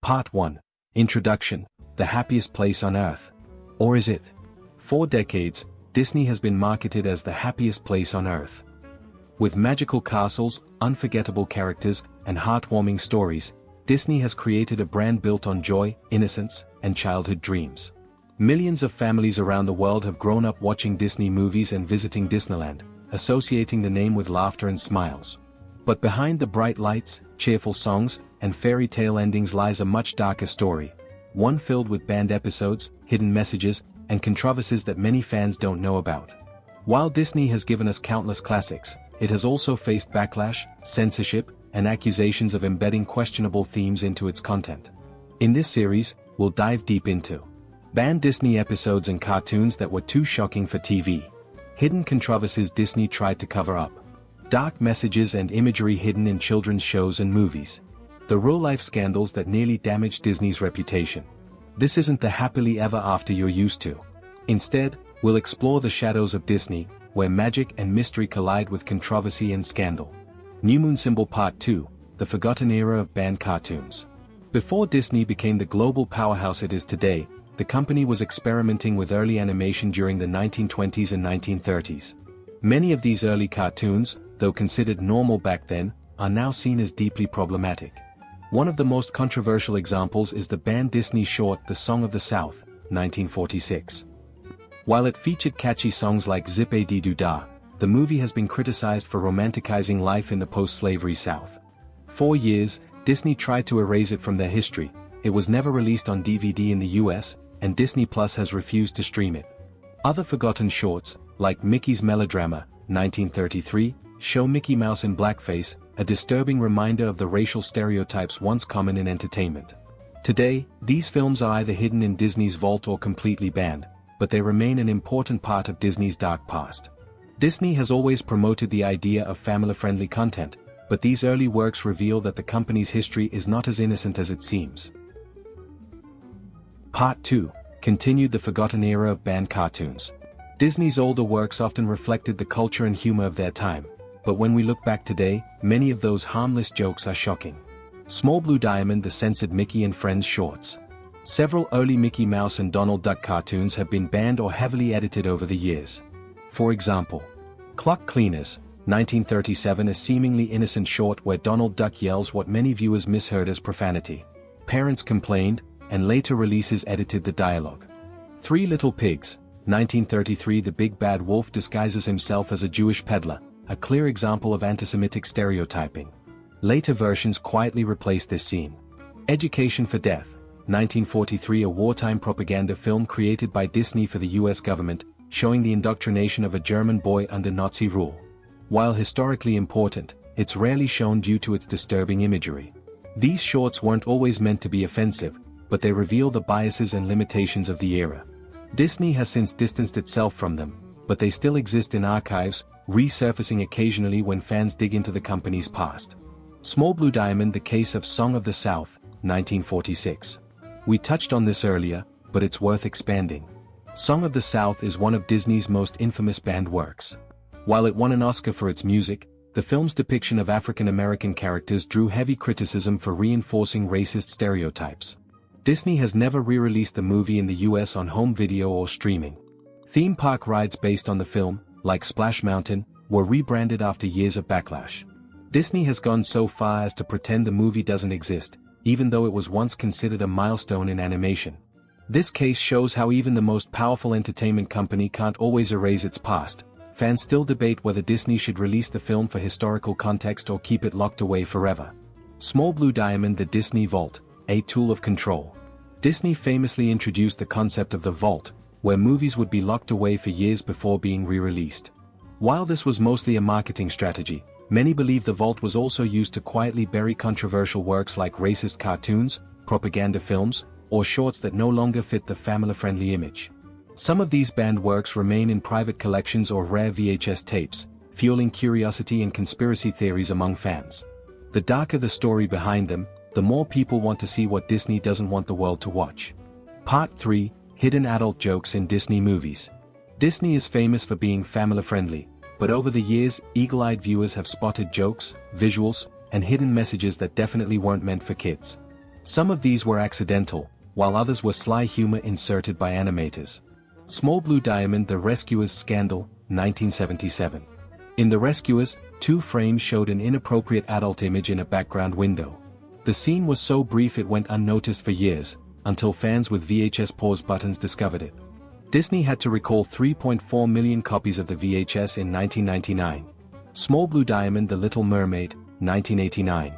Part 1. Introduction, The Happiest Place on Earth. Or is it? For decades, Disney has been marketed as the happiest place on Earth. With magical castles, unforgettable characters, and heartwarming stories, Disney has created a brand built on joy, innocence, and childhood dreams. Millions of families around the world have grown up watching Disney movies and visiting Disneyland, associating the name with laughter and smiles. But behind the bright lights, cheerful songs, and fairy tale endings lies a much darker story, one filled with banned episodes, hidden messages, and controversies that many fans don't know about. While Disney has given us countless classics, it has also faced backlash, censorship, and accusations of embedding questionable themes into its content. In this series, we'll dive deep into banned Disney episodes and cartoons that were too shocking for TV, hidden controversies Disney tried to cover up, dark messages and imagery hidden in children's shows and movies, the real-life scandals that nearly damaged Disney's reputation. This isn't the happily ever after you're used to. Instead, we'll explore the shadows of Disney, where magic and mystery collide with controversy and scandal. New Moon Symbol Part 2, The Forgotten Era of Banned Cartoons. Before Disney became the global powerhouse it is today, the company was experimenting with early animation during the 1920s and 1930s. Many of these early cartoons, though considered normal back then, are now seen as deeply problematic. One of the most controversial examples is the banned Disney short The Song of the South, 1946. While it featured catchy songs like Zip-a-dee-doo-dah, the movie has been criticized for romanticizing life in the post-slavery South. For years, Disney tried to erase it from their history. It was never released on DVD in the US, and Disney Plus has refused to stream it. Other forgotten shorts, like Mickey's Melodrama, 1933, show Mickey Mouse in blackface, a disturbing reminder of the racial stereotypes once common in entertainment. Today, these films are either hidden in Disney's vault or completely banned, but they remain an important part of Disney's dark past. Disney has always promoted the idea of family-friendly content, but these early works reveal that the company's history is not as innocent as it seems. Part 2. Continued the Forgotten Era of Banned Cartoons. Disney's older works often reflected the culture and humor of their time, but when we look back today, many of those harmless jokes are shocking. Small Blue Diamond, the censored Mickey and Friends shorts. Several early Mickey Mouse and Donald Duck cartoons have been banned or heavily edited over the years. For example, Clock Cleaners, 1937, a seemingly innocent short where Donald Duck yells what many viewers misheard as profanity. Parents complained, and later releases edited the dialogue. Three Little Pigs, 1933, the big bad wolf disguises himself as a Jewish peddler, a clear example of anti-Semitic stereotyping. Later versions quietly replaced this scene. Education for Death, 1943, a wartime propaganda film created by Disney for the US government, showing the indoctrination of a German boy under Nazi rule. While historically important, it's rarely shown due to its disturbing imagery. These shorts weren't always meant to be offensive, but they reveal the biases and limitations of the era. Disney has since distanced itself from them, but they still exist in archives, resurfacing occasionally when fans dig into the company's past. Small Blue Diamond, The Case of Song of the South, 1946. We touched on this earlier, but it's worth expanding. Song of the South is one of Disney's most infamous banned works. While it won an Oscar for its music, the film's depiction of African American characters drew heavy criticism for reinforcing racist stereotypes. Disney has never re-released the movie in the US on home video or streaming. Theme park rides based on the film, like Splash Mountain, were rebranded after years of backlash. Disney has gone so far as to pretend the movie doesn't exist, even though it was once considered a milestone in animation. This case shows how even the most powerful entertainment company can't always erase its past. Fans still debate whether Disney should release the film for historical context or keep it locked away forever. Small Blue Diamond, The Disney Vault, a tool of control. Disney famously introduced the concept of the vault, where movies would be locked away for years before being re-released. While this was mostly a marketing strategy, many believe the vault was also used to quietly bury controversial works like racist cartoons, propaganda films, or shorts that no longer fit the family-friendly image. Some of these banned works remain in private collections or rare VHS tapes, fueling curiosity and conspiracy theories among fans. The darker the story behind them, the more people want to see what Disney doesn't want the world to watch. Part 3. Hidden adult jokes in Disney movies. Disney is famous for being family-friendly, but over the years, eagle-eyed viewers have spotted jokes, visuals, and hidden messages that definitely weren't meant for kids. Some of these were accidental, while others were sly humor inserted by animators. Small Blue Diamond: The Rescuers Scandal, 1977. In The Rescuers, 2 frames showed an inappropriate adult image in a background window. The scene was so brief it went unnoticed for years, until fans with VHS pause buttons discovered it. Disney had to recall 3.4 million copies of the VHS in 1999. Small Blue Diamond: The Little Mermaid, 1989.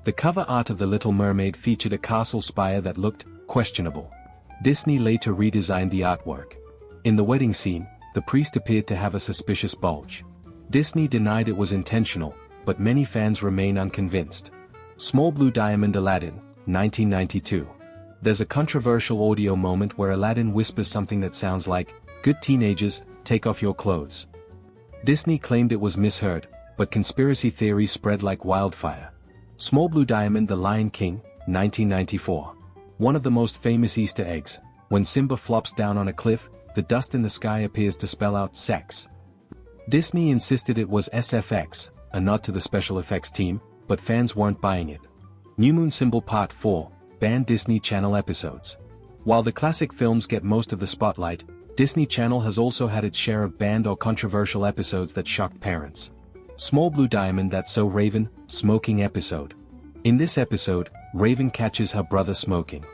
The cover art of The Little Mermaid featured a castle spire that looked questionable. Disney later redesigned the artwork. In the wedding scene, the priest appeared to have a suspicious bulge. Disney denied it was intentional, but many fans remain unconvinced. Small Blue Diamond: Aladdin, 1992. There's a controversial audio moment where Aladdin whispers something that sounds like, "Good teenagers, take off your clothes." Disney claimed it was misheard, but conspiracy theories spread like wildfire. Small Blue Diamond: The Lion King, 1994. One of the most famous Easter eggs, when Simba flops down on a cliff, the dust in the sky appears to spell out sex. Disney insisted it was SFX, a nod to the special effects team, but fans weren't buying it. New Moon Symbol Part 4, banned Disney Channel episodes. While the classic films get most of the spotlight, Disney Channel has also had its share of banned or controversial episodes that shocked parents. Small Blue Diamond: That's So Raven, smoking episode. In this episode, Raven catches her brother smoking.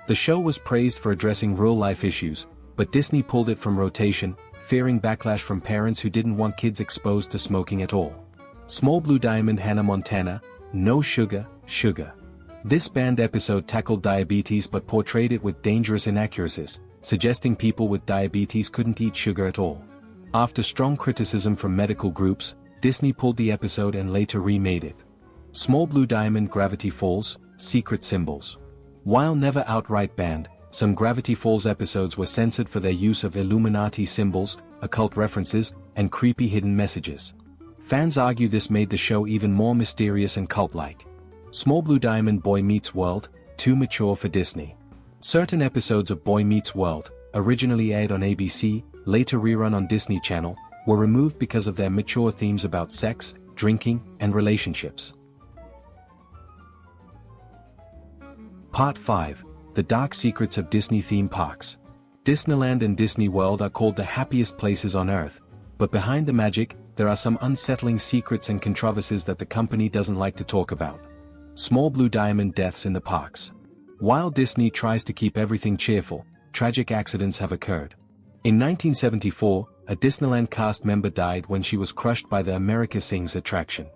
The show was praised for addressing real-life issues, but Disney pulled it from rotation, fearing backlash from parents who didn't want kids exposed to smoking at all. Small Blue Diamond: Hannah Montana, No Sugar, Sugar. This banned episode tackled diabetes but portrayed it with dangerous inaccuracies, suggesting people with diabetes couldn't eat sugar at all. After strong criticism from medical groups, Disney pulled the episode and later remade it. Small Blue Diamond: Gravity Falls, Secret Symbols. While never outright banned, some Gravity Falls episodes were censored for their use of Illuminati symbols, occult references, and creepy hidden messages. Fans argue this made the show even more mysterious and cult-like. Small Blue Diamond: Boy Meets World, too mature for Disney. Certain episodes of Boy Meets World, originally aired on ABC, later rerun on Disney Channel, were removed because of their mature themes about sex, drinking, and relationships. Part 5. The Dark Secrets of Disney Theme Parks. Disneyland and Disney World are called the happiest places on Earth, but behind the magic, there are some unsettling secrets and controversies that the company doesn't like to talk about. Small Blue Diamond: Deaths in the Parks. While Disney tries to keep everything cheerful, tragic accidents have occurred. In 1974, a Disneyland cast member died when she was crushed by the America Sings attraction.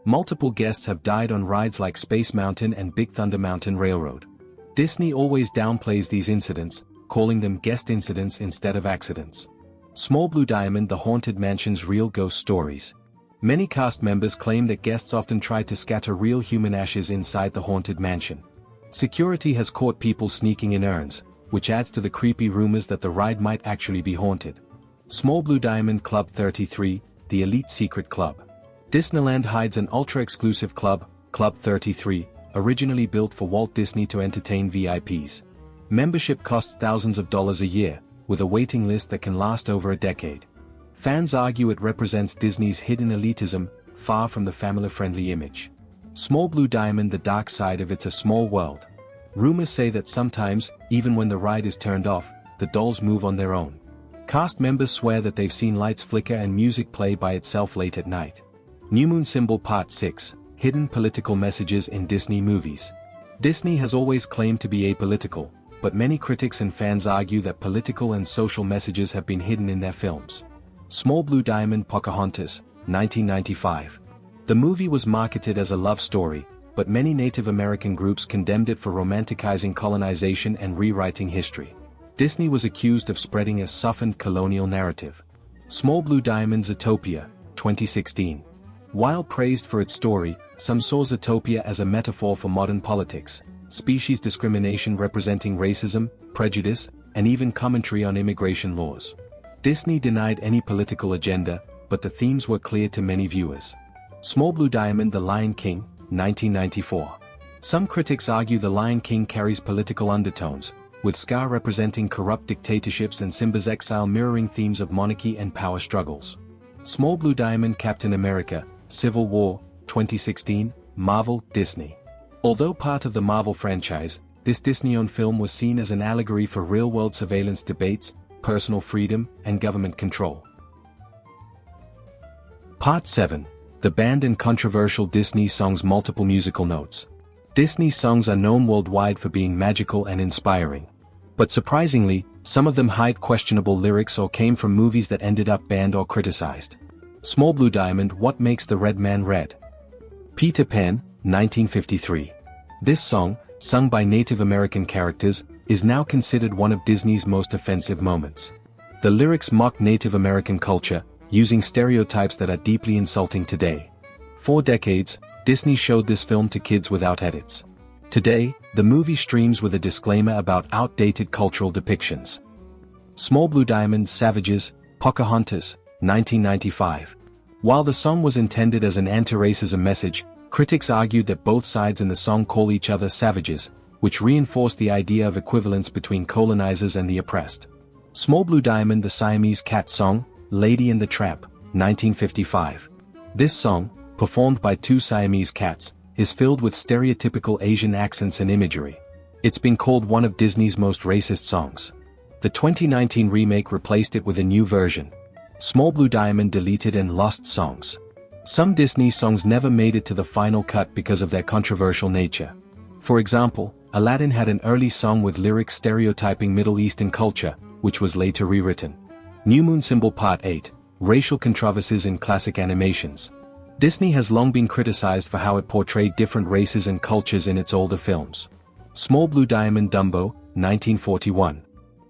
Multiple guests have died on rides like Space Mountain and Big Thunder Mountain Railroad. Disney always downplays these incidents, calling them guest incidents instead of accidents. Small Blue Diamond: The Haunted Mansion's Real Ghost Stories. Many cast members claim that guests often tried to scatter real human ashes inside the haunted mansion. Security has caught people sneaking in urns, which adds to the creepy rumors that the ride might actually be haunted. Small Blue Diamond: Club 33, the Elite Secret Club. Disneyland hides an ultra-exclusive club, Club 33, originally built for Walt Disney to entertain VIPs. Membership costs thousands of dollars a year, with a waiting list that can last over a decade. Fans argue it represents Disney's hidden elitism, far from the family-friendly image. Small Blue Diamond: The Dark Side of It's a Small World. Rumors say that sometimes, even when the ride is turned off, the dolls move on their own. Cast members swear that they've seen lights flicker and music play by itself late at night. New Moon Symbol Part 6, Hidden Political Messages in Disney Movies. Disney has always claimed to be apolitical, but many critics and fans argue that political and social messages have been hidden in their films. Small Blue Diamond: Pocahontas, 1995. The movie was marketed as a love story, but many Native American groups condemned it for romanticizing colonization and rewriting history. Disney was accused of spreading a softened colonial narrative. Small Blue Diamond: Zootopia, 2016. While praised for its story, some saw Zootopia as a metaphor for modern politics, species discrimination representing racism, prejudice, and even commentary on immigration laws. Disney denied any political agenda, but the themes were clear to many viewers. Small Blue Diamond: The Lion King, 1994. Some critics argue The Lion King carries political undertones, with Scar representing corrupt dictatorships and Simba's exile mirroring themes of monarchy and power struggles. Small Blue Diamond: Captain America, Civil War, 2016, Marvel, Disney. Although part of the Marvel franchise, this Disney-owned film was seen as an allegory for real-world surveillance debates, personal freedom, and government control. Part 7. The banned and controversial Disney songs. Multiple musical notes. Disney songs are known worldwide for being magical and inspiring. But surprisingly, some of them hide questionable lyrics or came from movies that ended up banned or criticized. Small Blue Diamond. What Makes the Red Man Red? Peter Pan, 1953. This song, sung by Native American characters, is now considered one of Disney's most offensive moments. The lyrics mock Native American culture, using stereotypes that are deeply insulting today. For decades, Disney showed this film to kids without edits. Today, the movie streams with a disclaimer about outdated cultural depictions. Small Blue Diamond. Savages, Pocahontas, 1995. While the song was intended as an anti-racism message, critics argued that both sides in the song call each other savages, which reinforced the idea of equivalence between colonizers and the oppressed. Small Blue Diamond. The Siamese Cat Song, Lady and the Tramp, 1955. This song, performed by two Siamese cats, is filled with stereotypical Asian accents and imagery. It's been called one of Disney's most racist songs. The 2019 remake replaced it with a new version. Small Blue Diamond. Deleted and lost songs. Some Disney songs never made it to the final cut because of their controversial nature. For example, Aladdin had an early song with lyrics stereotyping Middle Eastern culture, which was later rewritten. New Moon Symbol. Part 8. Racial controversies in classic animations. Disney has long been criticized for how it portrayed different races and cultures in its older films. Small Blue Diamond. Dumbo, 1941.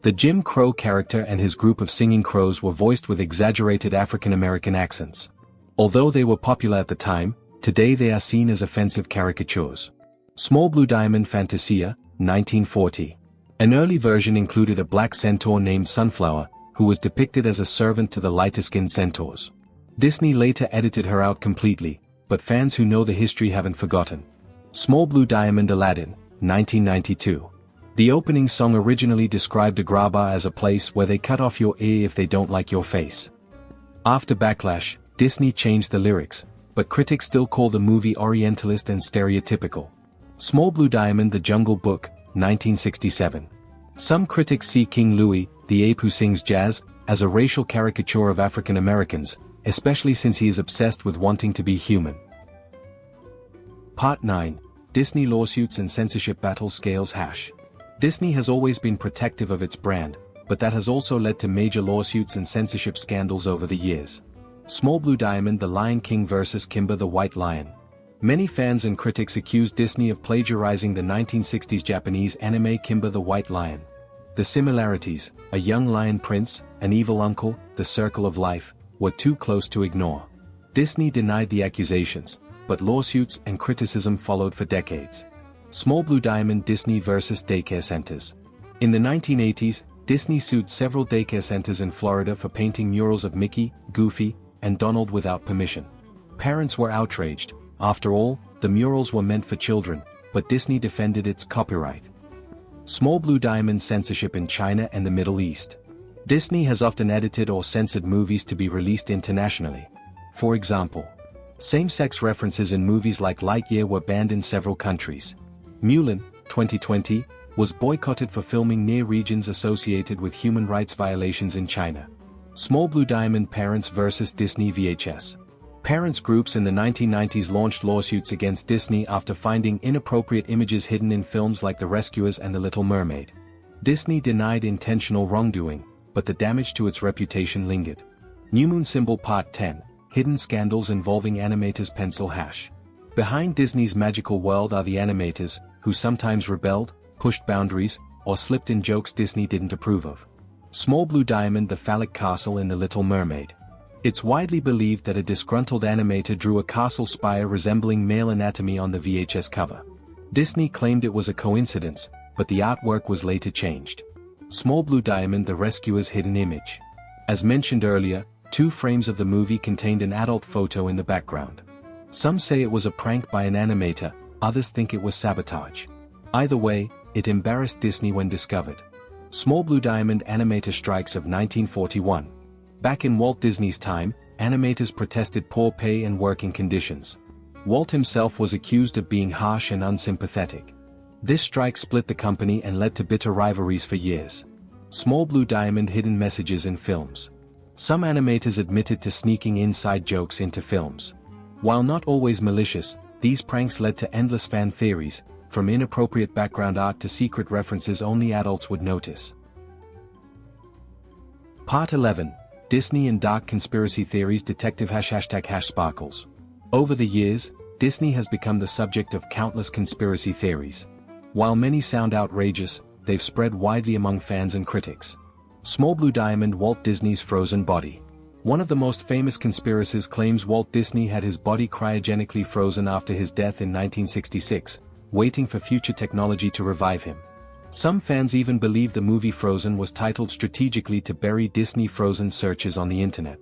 The Jim Crow character and his group of singing crows were voiced with exaggerated African American accents. Although they were popular at the time, today they are seen as offensive caricatures. Small Blue Diamond. Fantasia, 1940. An early version included a black centaur named Sunflower, who was depicted as a servant to the lighter-skinned centaurs. Disney later edited her out completely, but fans who know the history haven't forgotten. Small Blue Diamond. Aladdin, 1992. The opening song originally described Agrabah as a place where they cut off your ear if they don't like your face. After backlash, Disney changed the lyrics, but critics still call the movie Orientalist and stereotypical. Small Blue Diamond. The Jungle Book, 1967. Some critics see King Louie, the ape who sings jazz, as a racial caricature of African Americans, especially since he is obsessed with wanting to be human. Part 9. Disney lawsuits and censorship battle. Scales. Disney has always been protective of its brand, but that has also led to major lawsuits and censorship scandals over the years. Small Blue Diamond. The Lion King vs. Kimba the White Lion. Many fans and critics accused Disney of plagiarizing the 1960s Japanese anime Kimba the White Lion. The similarities, a young lion prince, an evil uncle, the circle of life, were too close to ignore. Disney denied the accusations, but lawsuits and criticism followed for decades. Small Blue Diamond. Disney vs. Daycare centers. In the 1980s, Disney sued several daycare centers in Florida for painting murals of Mickey, Goofy, and Donald without permission. Parents were outraged. After all, the murals were meant for children, but Disney defended its copyright. Small Blue Diamond. Censorship in China and the Middle East. Disney has often edited or censored movies to be released internationally. For example, same-sex references in movies like Lightyear were banned in several countries. Mulan, 2020, was boycotted for filming near regions associated with human rights violations in China. Small Blue Diamond. Parents vs. Disney VHS. Parents groups in the 1990s launched lawsuits against Disney after finding inappropriate images hidden in films like The Rescuers and The Little Mermaid. Disney denied intentional wrongdoing, but the damage to its reputation lingered. New Moon Symbol. Part 10. Hidden scandals involving animators. Pencil. Behind Disney's magical world are the animators, who sometimes rebelled, pushed boundaries, or slipped in jokes Disney didn't approve of. Small Blue Diamond. The Phallic Castle in The Little Mermaid. It's widely believed that a disgruntled animator drew a castle spire resembling male anatomy on the VHS cover. Disney claimed it was a coincidence, but the artwork was later changed. Small Blue Diamond. The Rescuer's hidden image. As mentioned earlier, 2 frames of the movie contained an adult photo in the background. Some say it was a prank by an animator, others think it was sabotage. Either way, it embarrassed Disney when discovered. Small Blue Diamond. Animator strikes of 1941. Back in Walt Disney's time, animators protested poor pay and working conditions. Walt himself was accused of being harsh and unsympathetic. This strike split the company and led to bitter rivalries for years. Small Blue Diamond hidden messages in films. Some animators admitted to sneaking inside jokes into films. While not always malicious, these pranks led to endless fan theories, from inappropriate background art to secret references only adults would notice. Part 11. Disney and Dark Conspiracy Theories. Detective #Sparkles. Over the years, Disney has become the subject of countless conspiracy theories. While many sound outrageous, they've spread widely among fans and critics. Small Blue Diamond. Walt Disney's frozen body. One of the most famous conspiracies claims Walt Disney had his body cryogenically frozen after his death in 1966, waiting for future technology to revive him. Some fans even believe the movie Frozen was titled strategically to bury Disney Frozen searches on the internet.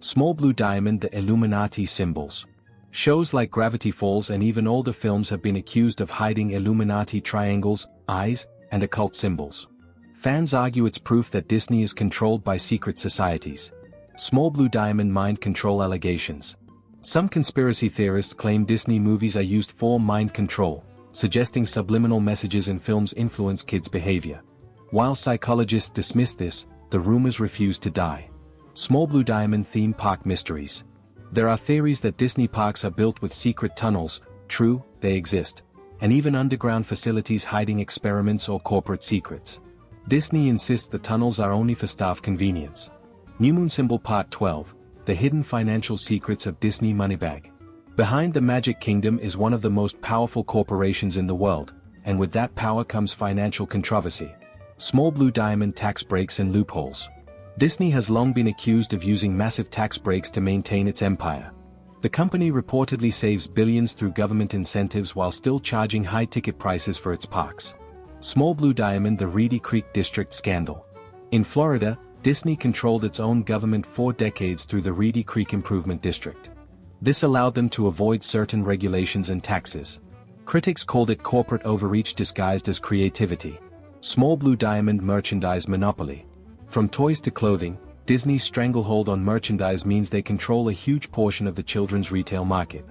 Small Blue Diamond. The Illuminati symbols. Shows like Gravity Falls and even older films have been accused of hiding Illuminati triangles, eyes, and occult symbols. Fans argue it's proof that Disney is controlled by secret societies. Small Blue Diamond. Mind control allegations. Some conspiracy theorists claim Disney movies are used for mind control, suggesting subliminal messages in films influence kids' behavior. While psychologists dismiss this, the rumors refuse to die. Small Blue Diamond. Theme park mysteries. There are theories that Disney parks are built with secret tunnels. True, they exist, and even underground facilities hiding experiments or corporate secrets. Disney insists the tunnels are only for staff convenience. New Moon Symbol. Part 12. The Hidden Financial Secrets of Disney Moneybag. Behind the Magic Kingdom is one of the most powerful corporations in the world, and with that power comes financial controversy. Small Blue Diamond. Tax breaks and loopholes. Disney has long been accused of using massive tax breaks to maintain its empire. The company reportedly saves billions through government incentives while still charging high ticket prices for its parks. Small Blue Diamond. The Reedy Creek District Scandal. In Florida, Disney controlled its own government for decades through the Reedy Creek Improvement District. This allowed them to avoid certain regulations and taxes. Critics called it corporate overreach disguised as creativity. Small Blue Diamond. Merchandise monopoly. From toys to clothing, Disney's stranglehold on merchandise means they control a huge portion of the children's retail market.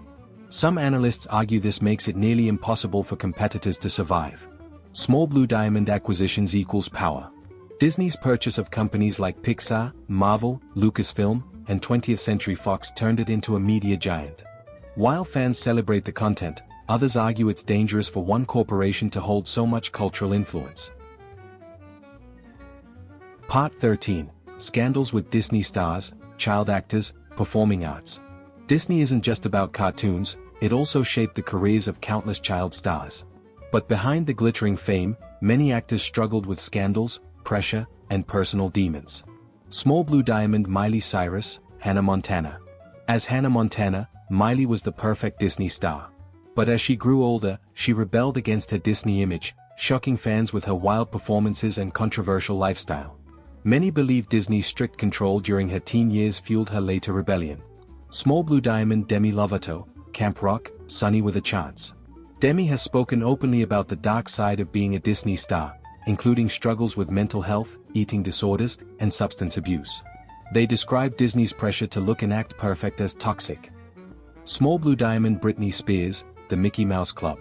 Some analysts argue this makes it nearly impossible for competitors to survive. Small Blue Diamond. Acquisitions equals power. Disney's purchase of companies like Pixar, Marvel, Lucasfilm, and 20th Century Fox turned it into a media giant. While fans celebrate the content, others argue it's dangerous for one corporation to hold so much cultural influence. Part 13. Scandals with Disney stars, child actors, performing arts. Disney isn't just about cartoons, it also shaped the careers of countless child stars. But behind the glittering fame, many actors struggled with scandals, pressure, and personal demons. Small Blue Diamond. Miley Cyrus, Hannah Montana. As Hannah Montana, Miley was the perfect Disney star. But as she grew older, she rebelled against her Disney image, shocking fans with her wild performances and controversial lifestyle. Many believe Disney's strict control during her teen years fueled her later rebellion. Small Blue Diamond. Demi Lovato, Camp Rock, Sunny with a Chance. Demi has spoken openly about the dark side of being a Disney star, including struggles with mental health, eating disorders, and substance abuse. They describe Disney's pressure to look and act perfect as toxic. Small Blue Diamond. Britney Spears, The Mickey Mouse Club.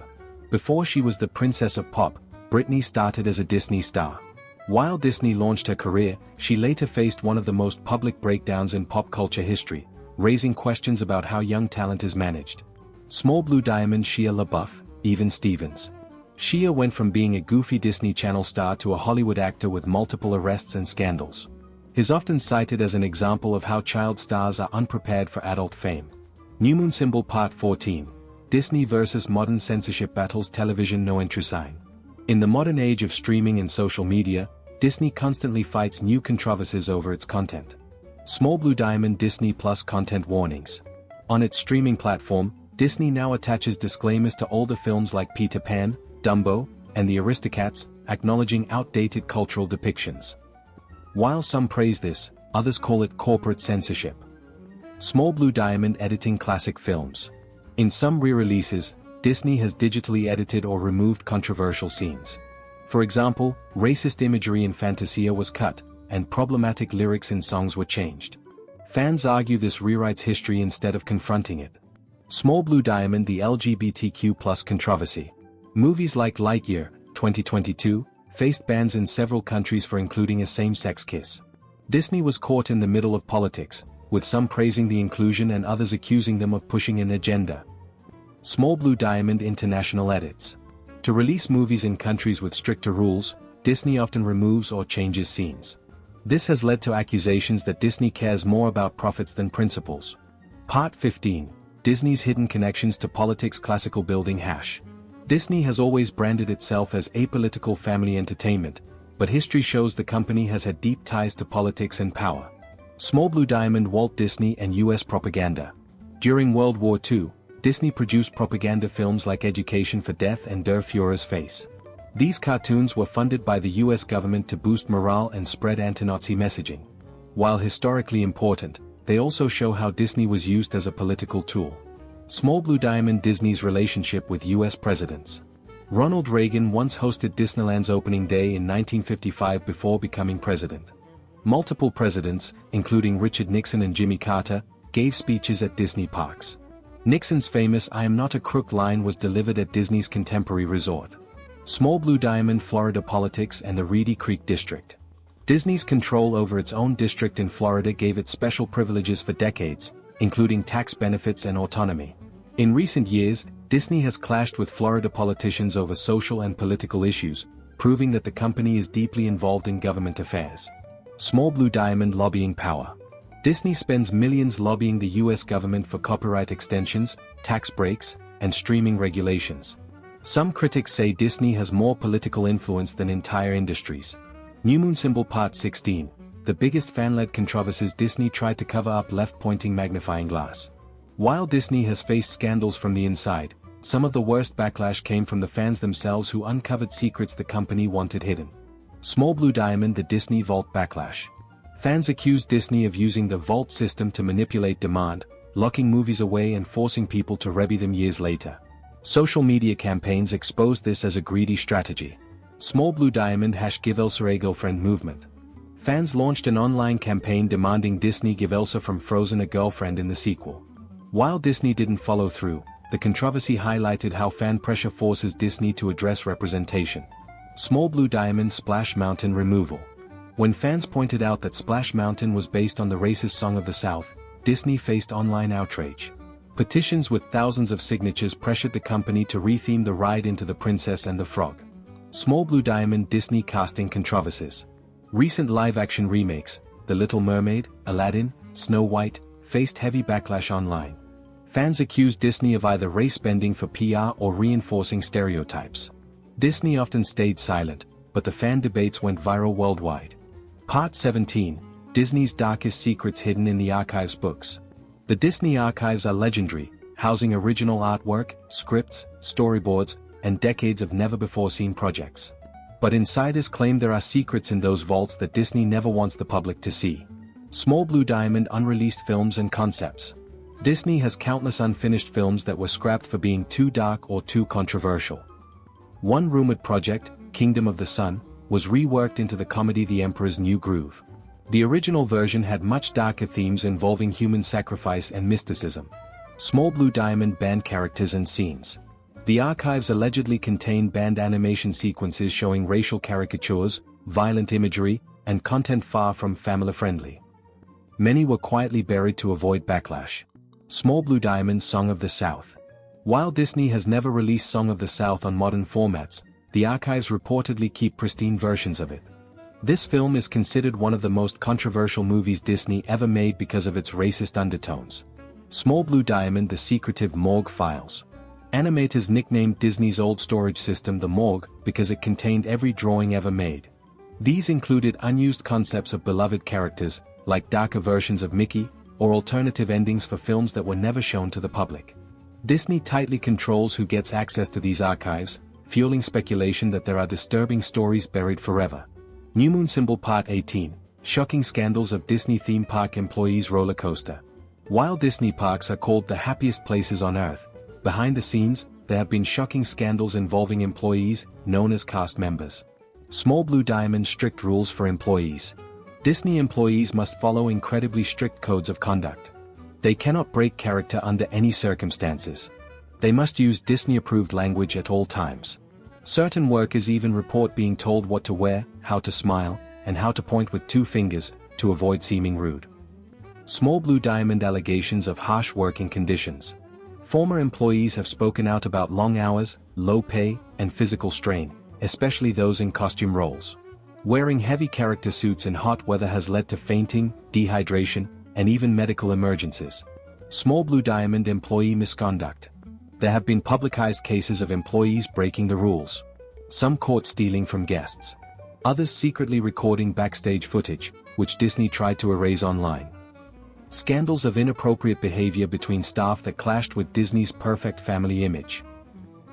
Before she was the princess of pop, Britney started as a Disney star. While Disney launched her career, she later faced one of the most public breakdowns in pop culture history, raising questions about how young talent is managed. Small Blue Diamond. Shia LaBeouf, Even Stevens. Shia went from being a goofy Disney Channel star to a Hollywood actor with multiple arrests and scandals. He's often cited as an example of how child stars are unprepared for adult fame. New Moon Symbol. Part 14. Disney vs. Modern Censorship Battles. Television No Entry Sign. In the modern age of streaming and social media, Disney constantly fights new controversies over its content. Small Blue Diamond. Disney Plus content warnings. On its streaming platform, Disney now attaches disclaimers to older films like Peter Pan, Dumbo, and the Aristocats, acknowledging outdated cultural depictions. While some praise this, others call it corporate censorship. Small Blue Diamond. Editing classic films. In some re-releases, Disney has digitally edited or removed controversial scenes. For example, racist imagery in Fantasia was cut, and problematic lyrics in songs were changed. Fans argue this rewrites history instead of confronting it. Small Blue Diamond. The LGBTQ+ controversy. Movies like Lightyear, 2022, faced bans in several countries for including a same-sex kiss. Disney was caught in the middle of politics, with some praising the inclusion and others accusing them of pushing an agenda. Small Blue Diamond International edits. To release movies in countries with stricter rules, Disney often removes or changes scenes. This has led to accusations that Disney cares more about profits than principles. Part 15. Disney's hidden connections to politics. Classical building hash. Disney has always branded itself as apolitical family entertainment, but history shows the company has had deep ties to politics and power. Small Blue Diamond. Walt Disney and U.S. propaganda. During World War II, Disney produced propaganda films like Education for Death and Der Führer's Face. These cartoons were funded by the U.S. government to boost morale and spread anti-Nazi messaging. While historically important, they also show how Disney was used as a political tool. Small Blue Diamond. Disney's relationship with U.S. presidents. Ronald Reagan once hosted Disneyland's opening day in 1955 before becoming president. Multiple presidents, including Richard Nixon and Jimmy Carter, gave speeches at Disney parks. Nixon's famous "I am not a crook" line was delivered at Disney's Contemporary Resort. Small Blue Diamond. Florida politics and the Reedy Creek District. Disney's control over its own district in Florida gave it special privileges for decades, including tax benefits and autonomy. In recent years, Disney has clashed with Florida politicians over social and political issues, proving that the company is deeply involved in government affairs. Small Blue Diamond. Lobbying power. Disney spends millions lobbying the U.S. government for copyright extensions, tax breaks, and streaming regulations. Some critics say Disney has more political influence than entire industries. New Moon Symbol. Part 16. The biggest fan-led controversies. Disney tried to cover up left-pointing magnifying glass. While Disney has faced scandals from the inside, some of the worst backlash came from the fans themselves who uncovered secrets the company wanted hidden. Small Blue Diamond. The Disney Vault backlash. Fans accused Disney of using the vault system to manipulate demand, locking movies away and forcing people to review them years later. Social media campaigns exposed this as a greedy strategy. Small Blue Diamond. Give Elsa a girlfriend movement. Fans launched an online campaign demanding Disney give Elsa from Frozen a girlfriend in the sequel. While Disney didn't follow through, the controversy highlighted how fan pressure forces Disney to address representation. Small Blue Diamond. Splash Mountain removal. When fans pointed out that Splash Mountain was based on the racist Song of the South, Disney faced online outrage. Petitions with thousands of signatures pressured the company to retheme the ride into The Princess and the Frog. Small Blue Diamond. Disney casting controversies. Recent live-action remakes, The Little Mermaid, Aladdin, Snow White, faced heavy backlash online. Fans accused Disney of either race-bending for PR or reinforcing stereotypes. Disney often stayed silent, but the fan debates went viral worldwide. Part 17. Disney's darkest secrets hidden in the archives. Books. The Disney archives are legendary, housing original artwork, scripts, storyboards, and decades of never-before-seen projects. But insiders claim there are secrets in those vaults that Disney never wants the public to see. Small Blue Diamond. Unreleased films and concepts. Disney has countless unfinished films that were scrapped for being too dark or too controversial. One rumored project, Kingdom of the Sun, was reworked into the comedy The Emperor's New Groove. The original version had much darker themes involving human sacrifice and mysticism. Small Blue Diamond. Banned characters and scenes. The archives allegedly contain banned animation sequences showing racial caricatures, violent imagery, and content far from family-friendly. Many were quietly buried to avoid backlash. Small Blue Diamond. Song of the South. While Disney has never released Song of the South on modern formats, the archives reportedly keep pristine versions of it. This film is considered one of the most controversial movies Disney ever made because of its racist undertones. Small Blue Diamond. The Secretive Morgue Files. Animators nicknamed Disney's old storage system the Morgue because it contained every drawing ever made. These included unused concepts of beloved characters, like darker versions of Mickey, or alternative endings for films that were never shown to the public. Disney tightly controls who gets access to these archives, fueling speculation that there are disturbing stories buried forever. New Moon Symbol. Part 18. Shocking scandals of Disney theme park employees. Roller coaster. While Disney parks are called the happiest places on earth, behind the scenes, there have been shocking scandals involving employees, known as cast members. Small Blue Diamond. Strict rules for employees. Disney employees must follow incredibly strict codes of conduct. They cannot break character under any circumstances. They must use Disney-approved language at all times. Certain workers even report being told what to wear, how to smile, and how to point with 2 fingers, to avoid seeming rude. Small Blue Diamond allegations of harsh working conditions. Former employees have spoken out about long hours, low pay, and physical strain, especially those in costume roles. Wearing heavy character suits in hot weather has led to fainting, dehydration, and even medical emergencies. Small Blue Diamond employee misconduct. There have been publicized cases of employees breaking the rules. Some caught stealing from guests. Others secretly recording backstage footage, which Disney tried to erase online. Scandals of inappropriate behavior between staff that clashed with Disney's perfect family image.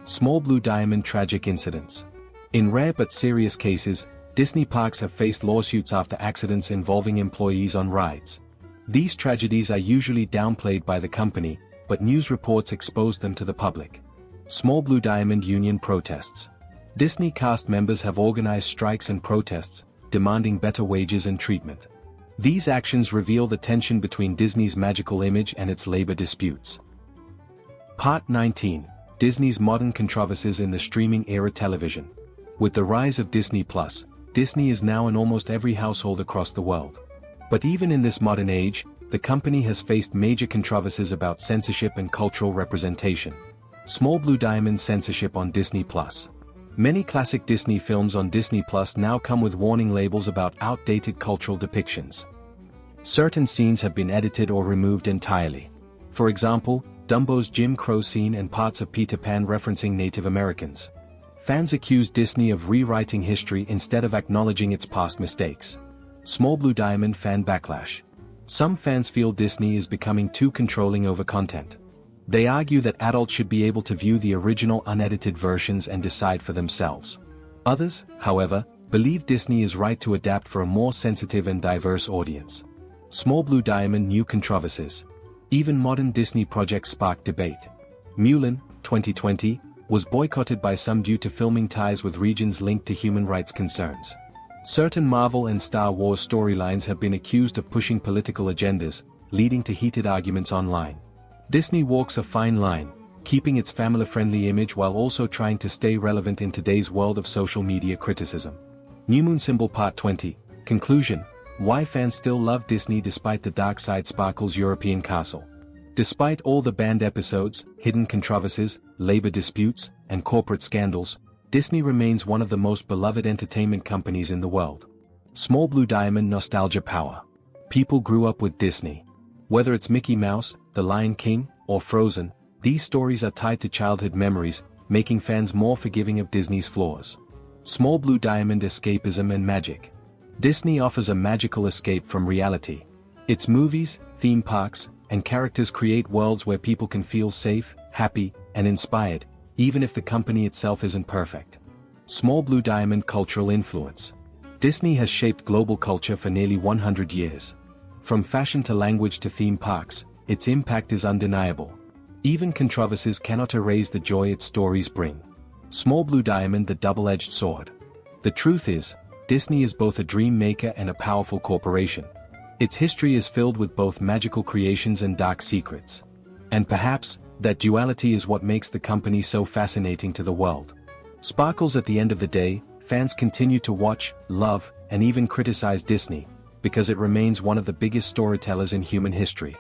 Small Blue Diamond tragic incidents. In rare but serious cases, Disney parks have faced lawsuits after accidents involving employees on rides. These tragedies are usually downplayed by the company, but news reports expose them to the public. Small Blue Diamond union protests. Disney cast members have organized strikes and protests, demanding better wages and treatment. These actions reveal the tension between Disney's magical image and its labor disputes. Part 19. Disney's modern controversies in the streaming era television. With the rise of Disney+, Disney is now in almost every household across the world. But even in this modern age, the company has faced major controversies about censorship and cultural representation. Small Blue Diamond censorship on Disney+. Many classic Disney films on Disney+ now come with warning labels about outdated cultural depictions. Certain scenes have been edited or removed entirely. For example, Dumbo's Jim Crow scene and parts of Peter Pan referencing Native Americans. Fans accuse Disney of rewriting history instead of acknowledging its past mistakes. Small Blue Diamond fan backlash. Some fans feel Disney is becoming too controlling over content. They argue that adults should be able to view the original unedited versions and decide for themselves. Others, however, believe Disney is right to adapt for a more sensitive and diverse audience. Small Blue Diamond new controversies. Even modern Disney projects spark debate. Mulan, 2020, was boycotted by some due to filming ties with regions linked to human rights concerns. Certain Marvel and Star Wars storylines have been accused of pushing political agendas, leading to heated arguments online. Disney walks a fine line, keeping its family-friendly image while also trying to stay relevant in today's world of social media criticism. New Moon Symbol Part 20. Conclusion. Why fans still love Disney despite the dark side sparkles European castle. Despite all the banned episodes, hidden controversies, labor disputes, and corporate scandals, Disney remains one of the most beloved entertainment companies in the world. Small Blue Diamond nostalgia power. People grew up with Disney. Whether it's Mickey Mouse, The Lion King, or Frozen, these stories are tied to childhood memories, making fans more forgiving of Disney's flaws. Small Blue Diamond escapism and magic. Disney offers a magical escape from reality. Its movies, theme parks, and characters create worlds where people can feel safe, happy, and inspired, even if the company itself isn't perfect. Small Blue Diamond cultural influence. Disney has shaped global culture for nearly 100 years. From fashion to language to theme parks, its impact is undeniable. Even controversies cannot erase the joy its stories bring. Small Blue Diamond, the double-edged sword. The truth is, Disney is both a dream maker and a powerful corporation. Its history is filled with both magical creations and dark secrets. And perhaps, that duality is what makes the company so fascinating to the world. Sparkles at the end of the day, fans continue to watch, love, and even criticize Disney, because it remains one of the biggest storytellers in human history.